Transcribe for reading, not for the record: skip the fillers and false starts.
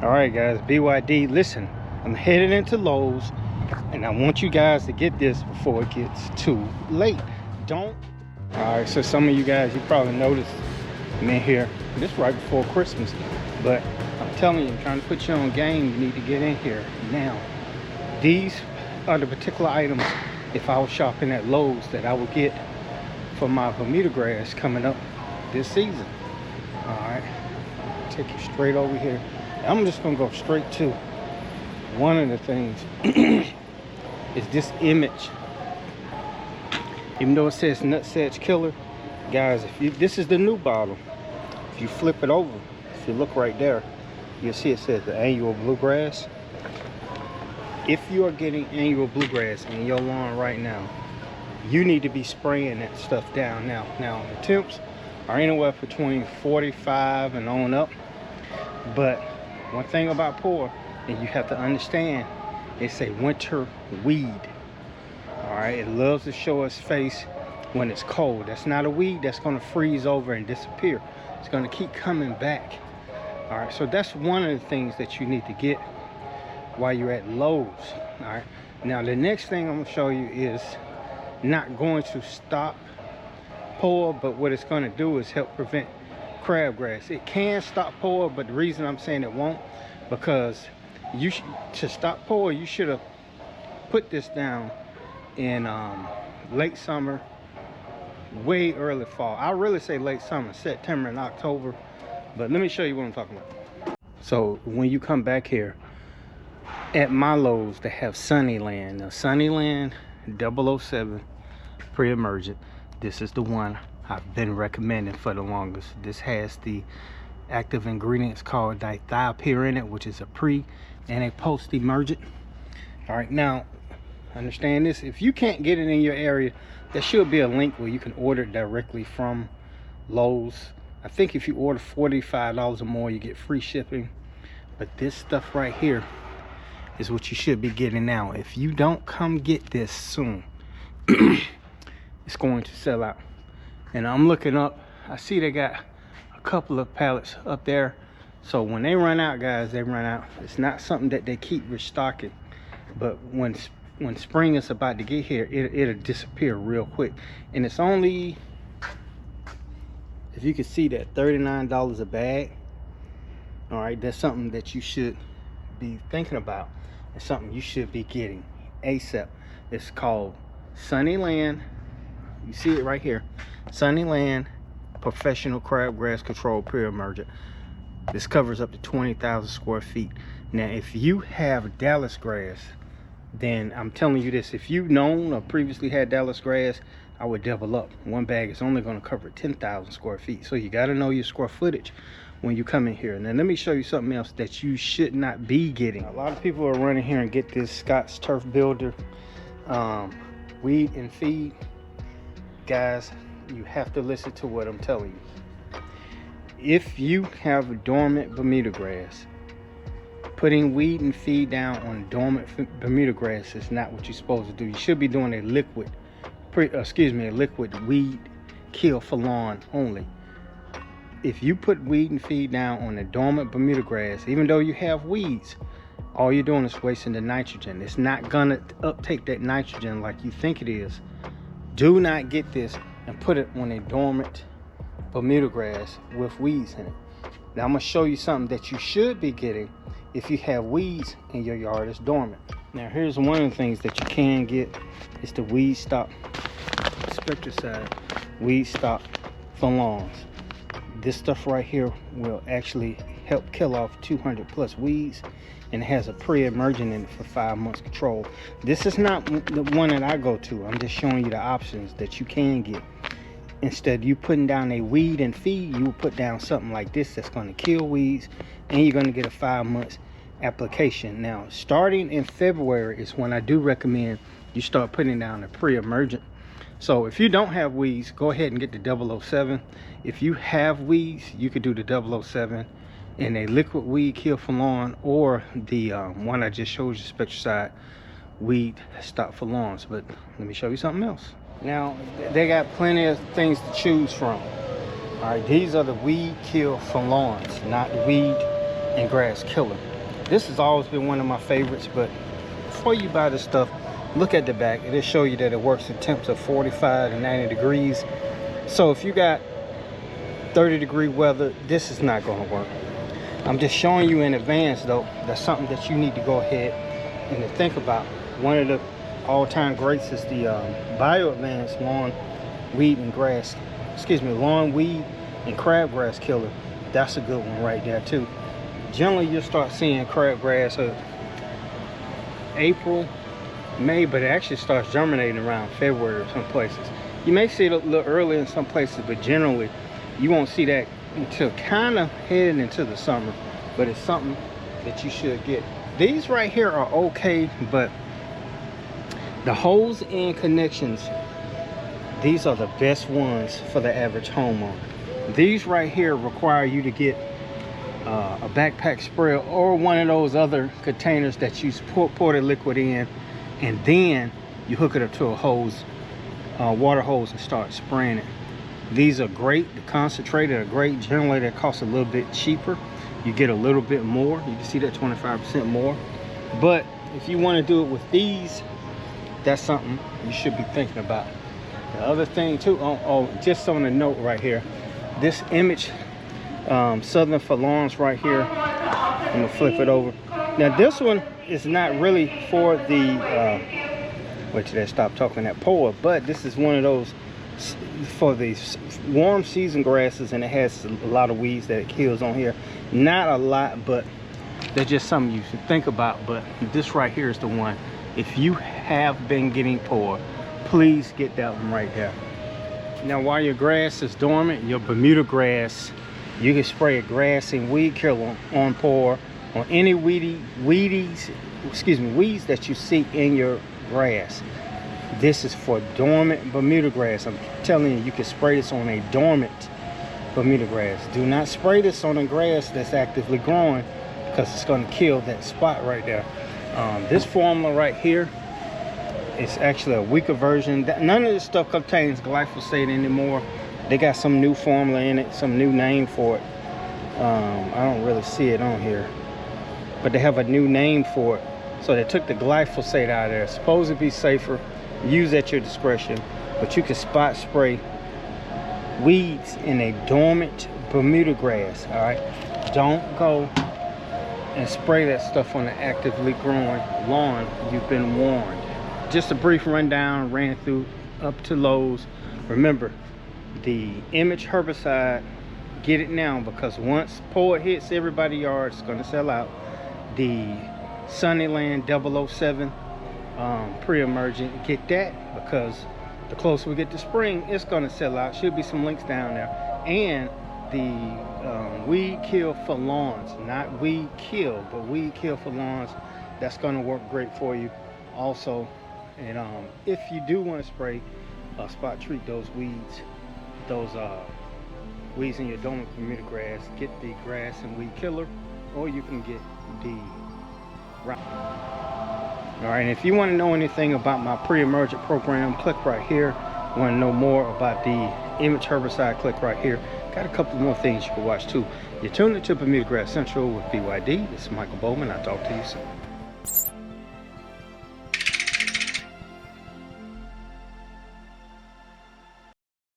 All right, guys, BYD, listen, I'm headed into Lowe's, and I want you guys to get this before it gets too late. All right, so some of you guys, you probably noticed I'm in here. This right before Christmas, but I'm telling you, I'm trying to put you on game. You need to get in here now. These are the particular items, if I was shopping at Lowe's, that I would get for my Bermuda grass coming up this season. All right, take you straight over here. I'm just gonna go straight to one of the things is this image. Even though it says Nutsedge Killer, guys, this is the new bottle. If you flip it over, if you look right there, you'll see it says the annual bluegrass. If you are getting annual bluegrass in your lawn right now, you need to be spraying that stuff down now. Now the temps are anywhere between 45 and on up, but one thing about pour, and you have to understand, it's a winter weed. All right, it loves to show its face when it's cold. That's not a weed that's going to freeze over and disappear. It's going to keep coming back. All right, so that's one of the things that you need to get while you're at Lowe's. All right, now the next thing I'm going to show you is not going to stop pour, but what it's going to do is help prevent crabgrass. It can stop pour, but the reason I'm saying it won't, because to stop pour, you should have put this down in late summer, way early fall. I really say late summer, September and October, but let me show you what I'm talking about. So when you come back here at my Lowe's, they have Sunnyland. Now Sunnyland 007 Pre-emergent, this is the one I've been recommending for the longest. This has the active ingredients called dithiopyr in it, which is a pre and a post-emergent. All right, now understand this, if you can't get it in your area, there should be a link where you can order it directly from Lowe's. I think if you order $45 or more, you get free shipping. But this stuff right here is what you should be getting now. If you don't come get this soon, it's going to sell out. And I'm looking up, I see they got a couple of pallets up there. So when they run out, guys, they run out. It's not something that they keep restocking, but when spring is about to get here, it'll disappear real quick. And it's only, if you can see that, $39 a bag. All right, that's something that you should be thinking about. It's something you should be getting ASAP. It's called Sunnyland. You see it right here, Sunnyland Professional Crabgrass Control Pre-emergent. This covers up to 20,000 square feet. Now, if you have Dallas grass, then I'm telling you this, if you've known or previously had Dallas grass, I would double up. One bag is only going to cover 10,000 square feet. So you got to know your square footage when you come in here. And then let me show you something else that you should not be getting. A lot of people are running here and get this Scott's Turf Builder weed and feed. Guys, you have to listen to what I'm telling you. If you have dormant Bermuda grass, putting weed and feed down on dormant Bermuda grass is not what you're supposed to do. You should be doing a liquid weed kill for lawn only. If you put weed and feed down on the dormant Bermuda grass, even though you have weeds, all you're doing is wasting the nitrogen. It's not gonna uptake that nitrogen like you think it is. Do not get this and put it on a dormant Bermuda grass with weeds in it. Now I'm gonna show you something that you should be getting if you have weeds in your yard that's dormant. Now here's one of the things that you can get. It's the Weed Stop Spectricide Weed Stop for lawns. This stuff right here will actually help kill off 200 plus weeds, and it has a pre-emergent in it for 5 months control. This is not the one that I go to. I'm just showing you the options that you can get. Instead of you putting down a weed and feed, you will put down something like this that's going to kill weeds, and you're going to get a 5 months application. Now starting in February is when I do recommend you start putting down a pre-emergent. So if you don't have weeds, go ahead and get the 007. If you have weeds, you could do the 007 in a liquid weed kill for lawn, or the one I just showed you, Spectricide Weed Stop for lawns. But let me show you something else. Now they got plenty of things to choose from. All right, these are the weed kill for lawns, not weed and grass killer. This has always been one of my favorites, but before you buy this stuff, look at the back. It'll show you that it works at temps of 45 to 90 degrees. So if you got 30-degree weather, this is not going to work. I'm just showing you in advance, though. That's something that you need to go ahead and to think about. One of the all-time greats is the Bio-Advanced lawn weed and grass, lawn weed and crabgrass killer. That's a good one right there too. Generally, you'll start seeing crabgrass April, May, but it actually starts germinating around February in some places. You may see it a little earlier in some places, but generally you won't see that until kind of heading into the summer. But it's something that you should get. These right here are okay, but the hose and connections, these are the best ones for the average homeowner. These right here require you to get a backpack sprayer or one of those other containers that you pour the liquid in, and then you hook it up to a hose, water hose, and start spraying it. These are great. The concentrated are great. Generally, they cost a little bit cheaper. You get a little bit more. You can see that 25% more. But if you want to do it with these, that's something you should be thinking about. The other thing too, just on a note right here, this image, Southern Forlorns right here, I'm gonna flip it over. Now this one is not really for the wait till they stop talking that pour, but this is one of those for these warm season grasses, and it has a lot of weeds that it kills on here. Not a lot, but they're just something you should think about. But this right here is the one. If you have been getting poor, please get that one right there. Now while your grass is dormant, your Bermuda grass, you can spray a grass and weed killer on pour on any weeds that you see in your grass. This is for dormant Bermuda grass. I'm telling you, you can spray this on a dormant Bermuda grass. Do not spray this on a grass that's actively growing, because it's going to kill that spot right there. This formula right here is actually a weaker version. None of this stuff contains glyphosate anymore. They got some new formula in it, some new name for it. I don't really see it on here, but they have a new name for it. So they took the glyphosate out of there. It's supposed to be safer. Use at your discretion, but you can spot spray weeds in a dormant Bermuda grass. All right, don't go and spray that stuff on an actively growing lawn. You've been warned. Just a brief rundown, ran through up to Lowe's. Remember, the Image herbicide, get it now, because once pour hits everybody's yard, it's going to sell out. The Sunnyland 007 Pre-emergent, get that, because the closer we get to spring, it's going to sell out. Should be some links down there. And the weed kill for lawns, not weed kill, but weed kill for lawns, that's going to work great for you also. And if you do want to spray spot treat those weeds in your dormant Bermuda grass, get the grass and weed killer, or you can get the all right. And if you want to know anything about my pre-emergent program, click right here. Want to know more about the Image herbicide, click right here. Got a couple more things you can watch too. You're tuned into Bermuda Grass Central with BYD. This is Michael Bowman. I'll talk to you soon.